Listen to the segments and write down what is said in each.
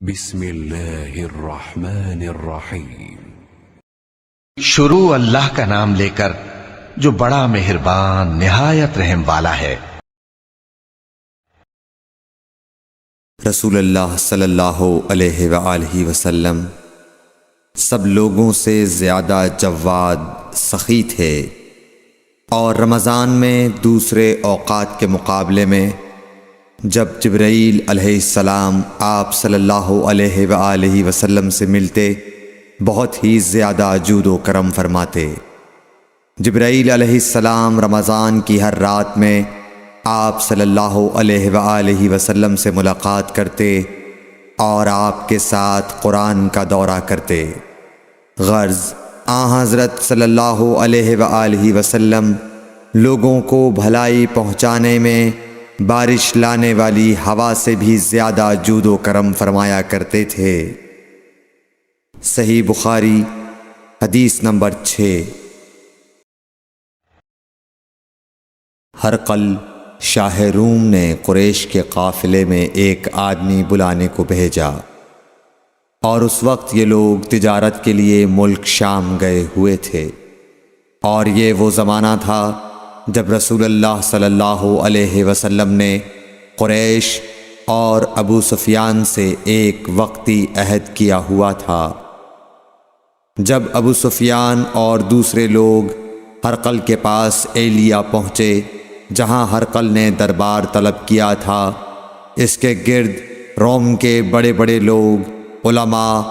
بسم اللہ الرحمن الرحیم۔ شروع اللہ کا نام لے کر جو بڑا مہربان نہایت رحم والا ہے۔ رسول اللہ صلی اللہ علیہ وآلہ وسلم سب لوگوں سے زیادہ جواد سخی تھے، اور رمضان میں دوسرے اوقات کے مقابلے میں جب جبرائیل علیہ السلام آپ صلی اللہ علیہ وآلہ وسلم سے ملتے بہت ہی زیادہ جود و کرم فرماتے۔ جبرائیل علیہ السلام رمضان کی ہر رات میں آپ صلی اللہ علیہ وآلہ وسلم سے ملاقات کرتے اور آپ کے ساتھ قرآن کا دورہ کرتے۔ غرض حضرت صلی اللہ علیہ وآلہ وسلم لوگوں کو بھلائی پہنچانے میں بارش لانے والی ہوا سے بھی زیادہ جود و کرم فرمایا کرتے تھے۔ صحیح بخاری حدیث نمبر 6۔ ہرقل شاہ روم نے قریش کے قافلے میں ایک آدمی بلانے کو بھیجا، اور اس وقت یہ لوگ تجارت کے لیے ملک شام گئے ہوئے تھے، اور یہ وہ زمانہ تھا جب رسول اللہ صلی اللہ علیہ وسلم نے قریش اور ابو سفیان سے ایک وقتی عہد کیا ہوا تھا۔ جب ابو سفیان اور دوسرے لوگ ہرقل کے پاس ایلیا پہنچے جہاں ہرقل نے دربار طلب کیا تھا، اس کے گرد روم کے بڑے بڑے لوگ، علماء،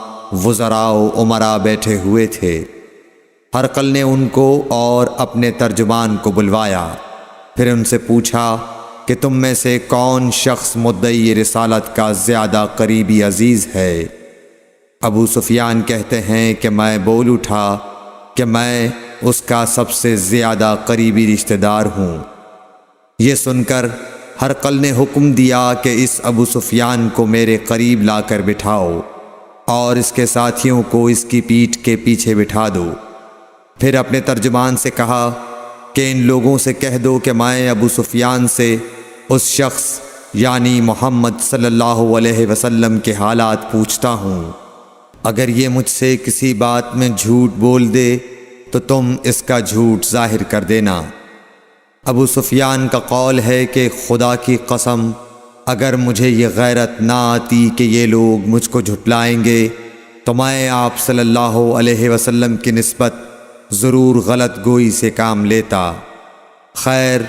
وزراء و امراء بیٹھے ہوئے تھے۔ ہرقل نے ان کو اور اپنے ترجمان کو بلوایا، پھر ان سے پوچھا کہ تم میں سے کون شخص مدعی رسالت کا زیادہ قریبی عزیز ہے؟ ابو سفیان کہتے ہیں کہ میں بول اٹھا کہ میں اس کا سب سے زیادہ قریبی رشتہ دار ہوں۔ یہ سن کر ہرقل نے حکم دیا کہ اس ابو سفیان کو میرے قریب لا کر بٹھاؤ اور اس کے ساتھیوں کو اس کی پیٹھ کے پیچھے بٹھا دو۔ پھر اپنے ترجمان سے کہا کہ ان لوگوں سے کہہ دو کہ میں ابو سفیان سے اس شخص یعنی محمد صلی اللہ علیہ وسلم کے حالات پوچھتا ہوں، اگر یہ مجھ سے کسی بات میں جھوٹ بول دے تو تم اس کا جھوٹ ظاہر کر دینا۔ ابو سفیان کا قول ہے کہ خدا کی قسم اگر مجھے یہ غیرت نہ آتی کہ یہ لوگ مجھ کو جھٹلائیں گے تو میں آپ صلی اللہ علیہ وسلم کی نسبت ضرور غلط گوئی سے کام لیتا۔ خیر،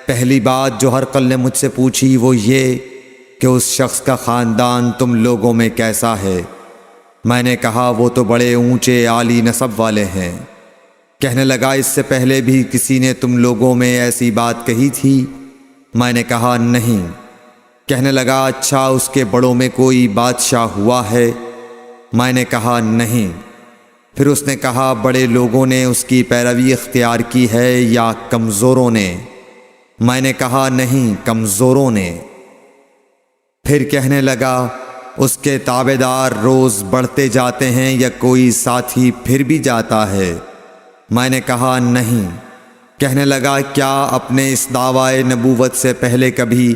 پہلی بات جو ہرقل نے مجھ سے پوچھی وہ یہ کہ اس شخص کا خاندان تم لوگوں میں کیسا ہے؟ میں نے کہا وہ تو بڑے اونچے عالی نسب والے ہیں۔ کہنے لگا اس سے پہلے بھی کسی نے تم لوگوں میں ایسی بات کہی تھی؟ میں نے کہا نہیں۔ کہنے لگا اچھا اس کے بڑوں میں کوئی بادشاہ ہوا ہے؟ میں نے کہا نہیں۔ پھر اس نے کہا بڑے لوگوں نے اس کی پیروی اختیار کی ہے یا کمزوروں نے؟ میں نے کہا نہیں، کمزوروں نے۔ پھر کہنے لگا اس کے تابعدار روز بڑھتے جاتے ہیں یا کوئی ساتھی پھر بھی جاتا ہے؟ میں نے کہا نہیں۔ کہنے لگا کیا اپنے اس دعوی نبوت سے پہلے کبھی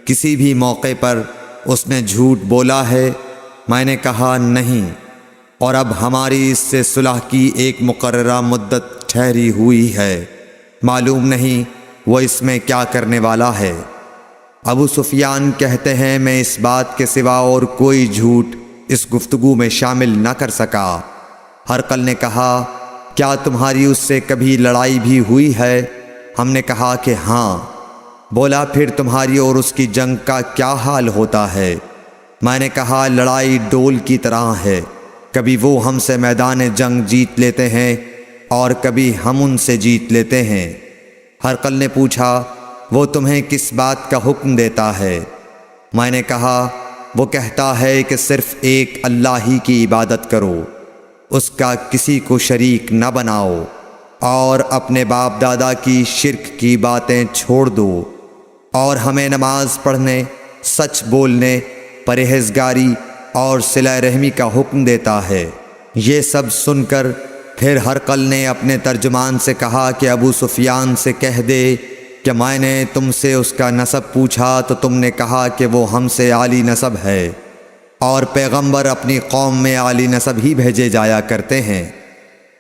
کسی بھی موقع پر اس نے جھوٹ بولا ہے؟ میں نے کہا نہیں، اور اب ہماری اس سے صلح کی ایک مقررہ مدت ٹھہری ہوئی ہے، معلوم نہیں وہ اس میں کیا کرنے والا ہے۔ ابو سفیان کہتے ہیں میں اس بات کے سوا اور کوئی جھوٹ اس گفتگو میں شامل نہ کر سکا۔ ہرقل نے کہا کیا تمہاری اس سے کبھی لڑائی بھی ہوئی ہے؟ ہم نے کہا کہ ہاں۔ بولا پھر تمہاری اور اس کی جنگ کا کیا حال ہوتا ہے؟ میں نے کہا لڑائی ڈول کی طرح ہے، کبھی وہ ہم سے میدان جنگ جیت لیتے ہیں اور کبھی ہم ان سے جیت لیتے ہیں۔ ہرقل نے پوچھا وہ تمہیں کس بات کا حکم دیتا ہے؟ میں نے کہا وہ کہتا ہے کہ صرف ایک اللہ ہی کی عبادت کرو، اس کا کسی کو شریک نہ بناؤ، اور اپنے باپ دادا کی شرک کی باتیں چھوڑ دو، اور ہمیں نماز پڑھنے، سچ بولنے، پرہیزگاری اور صلہ رحمی کا حکم دیتا ہے۔ یہ سب سن کر پھر ہرقل نے اپنے ترجمان سے کہا کہ ابو سفیان سے کہہ دے کہ میں نے تم سے اس کا نسب پوچھا تو تم نے کہا کہ وہ ہم سے عالی نسب ہے، اور پیغمبر اپنی قوم میں عالی نسب ہی بھیجے جایا کرتے ہیں۔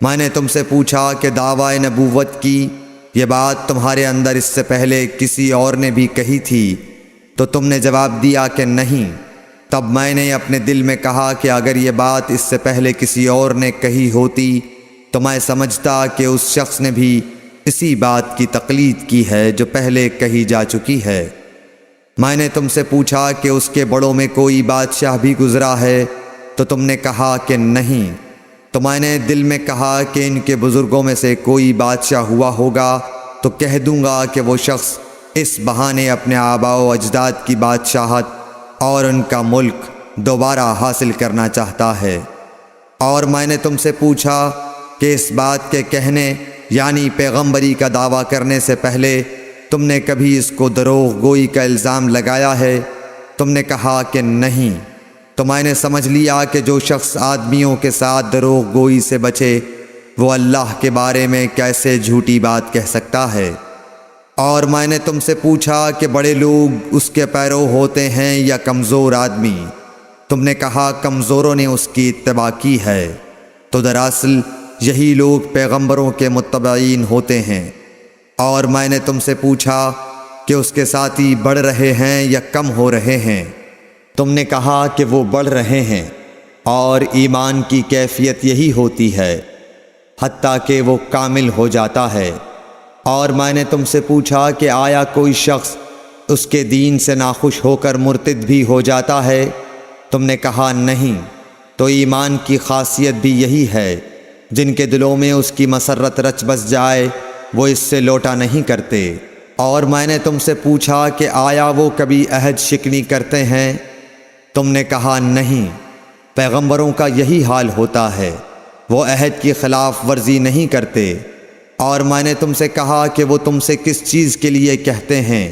میں نے تم سے پوچھا کہ دعویٰ نبوت کی یہ بات تمہارے اندر اس سے پہلے کسی اور نے بھی کہی تھی؟ تو تم نے جواب دیا کہ نہیں۔ تب میں نے اپنے دل میں کہا کہ اگر یہ بات اس سے پہلے کسی اور نے کہی ہوتی تو میں سمجھتا کہ اس شخص نے بھی اسی بات کی تقلید کی ہے جو پہلے کہی جا چکی ہے۔ میں نے تم سے پوچھا کہ اس کے بڑوں میں کوئی بادشاہ بھی گزرا ہے؟ تو تم نے کہا کہ نہیں۔ تو میں نے دل میں کہا کہ ان کے بزرگوں میں سے کوئی بادشاہ ہوا ہوگا تو کہہ دوں گا کہ وہ شخص اس بہانے اپنے آباء و اجداد کی بادشاہت اور ان کا ملک دوبارہ حاصل کرنا چاہتا ہے۔ اور میں نے تم سے پوچھا کہ اس بات کے کہنے یعنی پیغمبری کا دعویٰ کرنے سے پہلے تم نے کبھی اس کو دروغ گوئی کا الزام لگایا ہے؟ تم نے کہا کہ نہیں۔ تو میں نے سمجھ لیا کہ جو شخص آدمیوں کے ساتھ دروغ گوئی سے بچے وہ اللہ کے بارے میں کیسے جھوٹی بات کہہ سکتا ہے۔ اور میں نے تم سے پوچھا کہ بڑے لوگ اس کے پیرو ہوتے ہیں یا کمزور آدمی؟ تم نے کہا کمزوروں نے اس کی اتباع کی ہے۔ تو دراصل یہی لوگ پیغمبروں کے متبعین ہوتے ہیں۔ اور میں نے تم سے پوچھا کہ اس کے ساتھی بڑھ رہے ہیں یا کم ہو رہے ہیں؟ تم نے کہا کہ وہ بڑھ رہے ہیں، اور ایمان کی کیفیت یہی ہوتی ہے حتیٰ کہ وہ کامل ہو جاتا ہے۔ اور میں نے تم سے پوچھا کہ آیا کوئی شخص اس کے دین سے ناخوش ہو کر مرتد بھی ہو جاتا ہے؟ تم نے کہا نہیں۔ تو ایمان کی خاصیت بھی یہی ہے، جن کے دلوں میں اس کی مسرت رچ بس جائے وہ اس سے لوٹا نہیں کرتے۔ اور میں نے تم سے پوچھا کہ آیا وہ کبھی عہد شکنی کرتے ہیں؟ تم نے کہا نہیں۔ پیغمبروں کا یہی حال ہوتا ہے، وہ عہد کی خلاف ورزی نہیں کرتے۔ اور میں نے تم سے کہا کہ وہ تم سے کس چیز کے لیے کہتے ہیں؟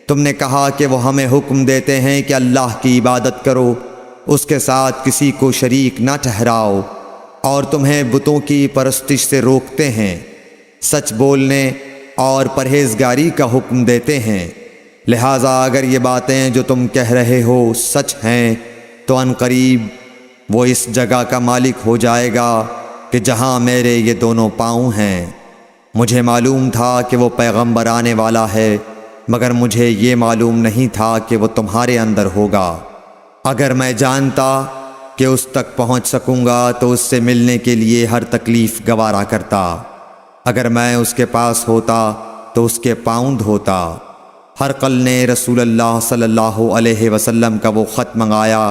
تم نے کہا کہ وہ ہمیں حکم دیتے ہیں کہ اللہ کی عبادت کرو، اس کے ساتھ کسی کو شریک نہ ٹھہراؤ، اور تمہیں بتوں کی پرستش سے روکتے ہیں، سچ بولنے اور پرہیزگاری کا حکم دیتے ہیں۔ لہٰذا اگر یہ باتیں جو تم کہہ رہے ہو سچ ہیں تو ان قریب وہ اس جگہ کا مالک ہو جائے گا کہ جہاں میرے یہ دونوں پاؤں ہیں۔ مجھے معلوم تھا کہ وہ پیغمبر آنے والا ہے، مگر مجھے یہ معلوم نہیں تھا کہ وہ تمہارے اندر ہوگا۔ اگر میں جانتا کہ اس تک پہنچ سکوں گا تو اس سے ملنے کے لیے ہر تکلیف گوارا کرتا۔ اگر میں اس کے پاس ہوتا تو اس کے پاؤں دھوتا۔ ہرقل نے رسول اللہ صلی اللہ علیہ وسلم کا وہ خط منگایا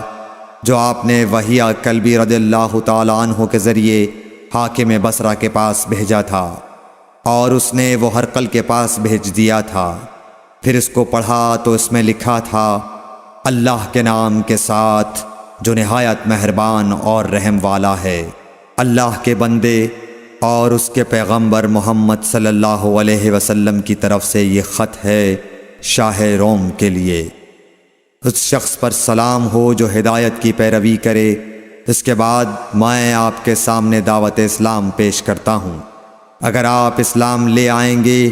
جو آپ نے وحیہ کلبی رضی اللہ تعالیٰ عنہ کے ذریعے حاکم بصرہ کے پاس بھیجا تھا، اور اس نے وہ ہرقل کے پاس بھیج دیا تھا۔ پھر اس کو پڑھا تو اس میں لکھا تھا، اللہ کے نام کے ساتھ جو نہایت مہربان اور رحم والا ہے۔ اللہ کے بندے اور اس کے پیغمبر محمد صلی اللہ علیہ وسلم کی طرف سے یہ خط ہے شاہ روم کے لیے۔ اس شخص پر سلام ہو جو ہدایت کی پیروی کرے۔ اس کے بعد میں آپ کے سامنے دعوت اسلام پیش کرتا ہوں۔ اگر آپ اسلام لے آئیں گے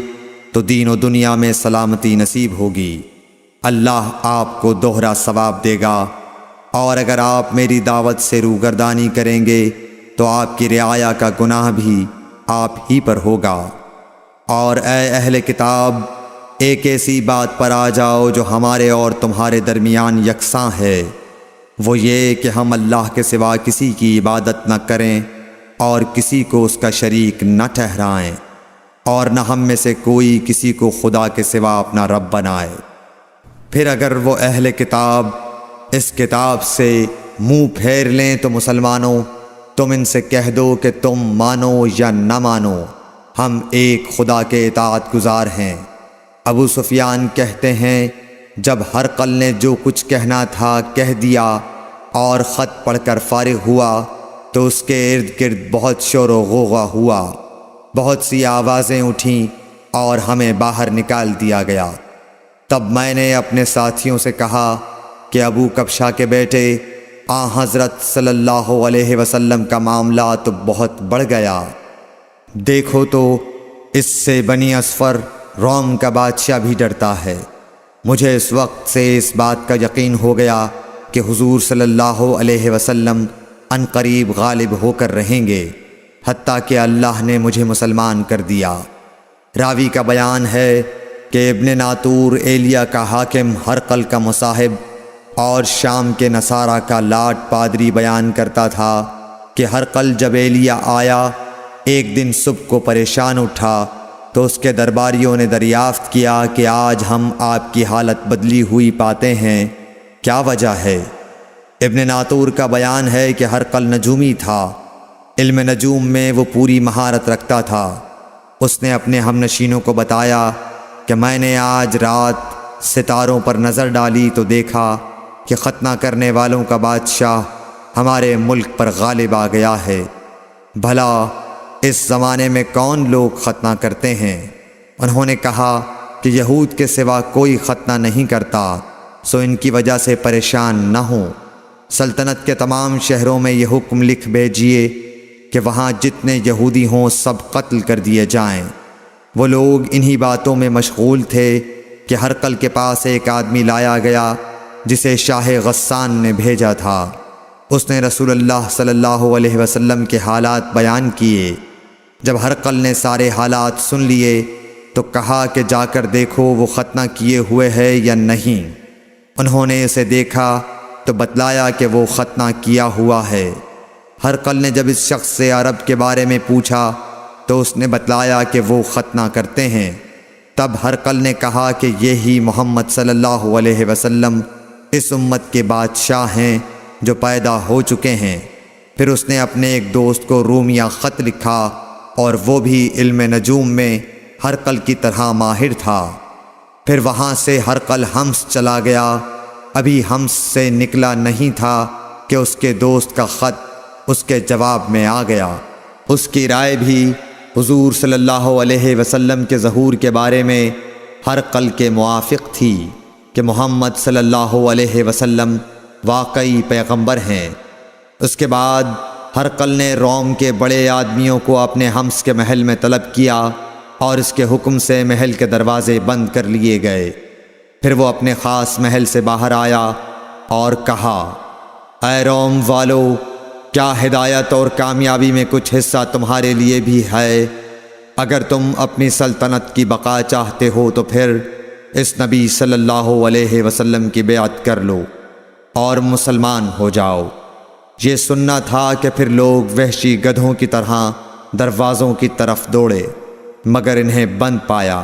تو دین و دنیا میں سلامتی نصیب ہوگی، اللہ آپ کو دوہرا ثواب دے گا، اور اگر آپ میری دعوت سے روگردانی کریں گے تو آپ کی رعایا کا گناہ بھی آپ ہی پر ہوگا۔ اور اے اہل کتاب، ایک ایسی بات پر آ جاؤ جو ہمارے اور تمہارے درمیان یکساں ہے، وہ یہ کہ ہم اللہ کے سوا کسی کی عبادت نہ کریں اور کسی کو اس کا شریک نہ ٹھہرائیں، اور نہ ہم میں سے کوئی کسی کو خدا کے سوا اپنا رب بنائے۔ پھر اگر وہ اہل کتاب اس کتاب سے منہ پھیر لیں تو مسلمانوں، تم ان سے کہہ دو کہ تم مانو یا نہ مانو، ہم ایک خدا کے اطاعت گزار ہیں۔ ابو سفیان کہتے ہیں، جب ہرقل نے جو کچھ کہنا تھا کہہ دیا اور خط پڑھ کر فارغ ہوا تو اس کے ارد گرد بہت شور و غوغا ہوا، بہت سی آوازیں اٹھیں اور ہمیں باہر نکال دیا گیا۔ تب میں نے اپنے ساتھیوں سے کہا کہ ابو کبشہ کے بیٹے حضرت صلی اللہ علیہ وسلم کا معاملہ تو بہت بڑھ گیا۔ دیکھو تو اس سے بنی اصفر روم کا بادشاہ بھی ڈرتا ہے۔ مجھے اس وقت سے اس بات کا یقین ہو گیا کہ حضور صلی اللہ علیہ وسلم ان قریب غالب ہو کر رہیں گے، حتیٰ کہ اللہ نے مجھے مسلمان کر دیا۔ راوی کا بیان ہے کہ ابن ناطور ایلیا کا حاکم ہرقل کا مصاحب اور شام کے نصارہ کا لاٹ پادری بیان کرتا تھا کہ ہرقل جب ایلیا آیا ایک دن صبح کو پریشان اٹھا تو اس کے درباریوں نے دریافت کیا کہ آج ہم آپ کی حالت بدلی ہوئی پاتے ہیں، کیا وجہ ہے؟ ابن ناطور کا بیان ہے کہ ہرقل نجومی تھا، علم نجوم میں وہ پوری مہارت رکھتا تھا۔ اس نے اپنے ہم نشینوں کو بتایا کہ میں نے آج رات ستاروں پر نظر ڈالی تو دیکھا کہ ختنہ کرنے والوں کا بادشاہ ہمارے ملک پر غالب آ گیا ہے۔ بھلا اس زمانے میں کون لوگ ختنہ کرتے ہیں؟ انہوں نے کہا کہ یہود کے سوا کوئی ختنہ نہیں کرتا، سو ان کی وجہ سے پریشان نہ ہوں۔ سلطنت کے تمام شہروں میں یہ حکم لکھ بھیجیے کہ وہاں جتنے یہودی ہوں سب قتل کر دیے جائیں۔ وہ لوگ انہی باتوں میں مشغول تھے کہ ہرقل کے پاس ایک آدمی لایا گیا جسے شاہ غسان نے بھیجا تھا۔ اس نے رسول اللہ صلی اللہ علیہ وسلم کے حالات بیان کیے۔ جب ہرقل نے سارے حالات سن لیے تو کہا کہ جا کر دیکھو وہ ختنہ کیے ہوئے ہے یا نہیں۔ انہوں نے اسے دیکھا تو بتلایا کہ وہ ختنہ کیا ہوا ہے۔ ہرقل نے جب اس شخص سے عرب کے بارے میں پوچھا تو اس نے بتلایا کہ وہ ختنہ کرتے ہیں۔ تب ہرقل نے کہا کہ یہی محمد صلی اللہ علیہ وسلم اس امت کے بادشاہ ہیں جو پیدا ہو چکے ہیں۔ پھر اس نے اپنے ایک دوست کو رومیہ خط لکھا اور وہ بھی علم نجوم میں ہرقل کی طرح ماہر تھا۔ پھر وہاں سے ہرقل حمص چلا گیا۔ ابھی حمص سے نکلا نہیں تھا کہ اس کے دوست کا خط اس کے جواب میں آ گیا۔ اس کی رائے بھی حضور صلی اللہ علیہ وسلم کے ظہور کے بارے میں ہرقل کے موافق تھی کہ محمد صلی اللہ علیہ وسلم واقعی پیغمبر ہیں۔ اس کے بعد ہرقل نے روم کے بڑے آدمیوں کو اپنے حمص کے محل میں طلب کیا اور اس کے حکم سے محل کے دروازے بند کر لیے گئے۔ پھر وہ اپنے خاص محل سے باہر آیا اور کہا، اے روم والو، کیا ہدایت اور کامیابی میں کچھ حصہ تمہارے لیے بھی ہے؟ اگر تم اپنی سلطنت کی بقا چاہتے ہو تو پھر اس نبی صلی اللہ علیہ وسلم کی بیعت کر لو اور مسلمان ہو جاؤ۔ یہ سننا تھا کہ پھر لوگ وحشی گدھوں کی طرح دروازوں کی طرف دوڑے، مگر انہیں بند پایا۔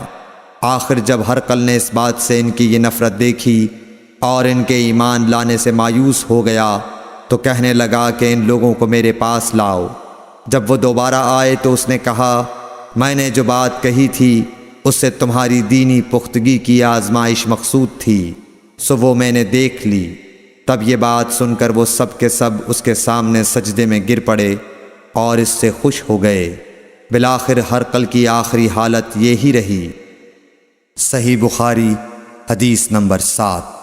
آخر جب ہرقل نے اس بات سے ان کی یہ نفرت دیکھی اور ان کے ایمان لانے سے مایوس ہو گیا تو کہنے لگا کہ ان لوگوں کو میرے پاس لاؤ۔ جب وہ دوبارہ آئے تو اس نے کہا، میں نے جو بات کہی تھی اس سے تمہاری دینی پختگی کی آزمائش مقصود تھی، سو وہ میں نے دیکھ لی۔ تب یہ بات سن کر وہ سب کے سب اس کے سامنے سجدے میں گر پڑے اور اس سے خوش ہو گئے۔ بالآخر ہرقل کی آخری حالت یہی رہی۔ صحیح بخاری حدیث نمبر 7۔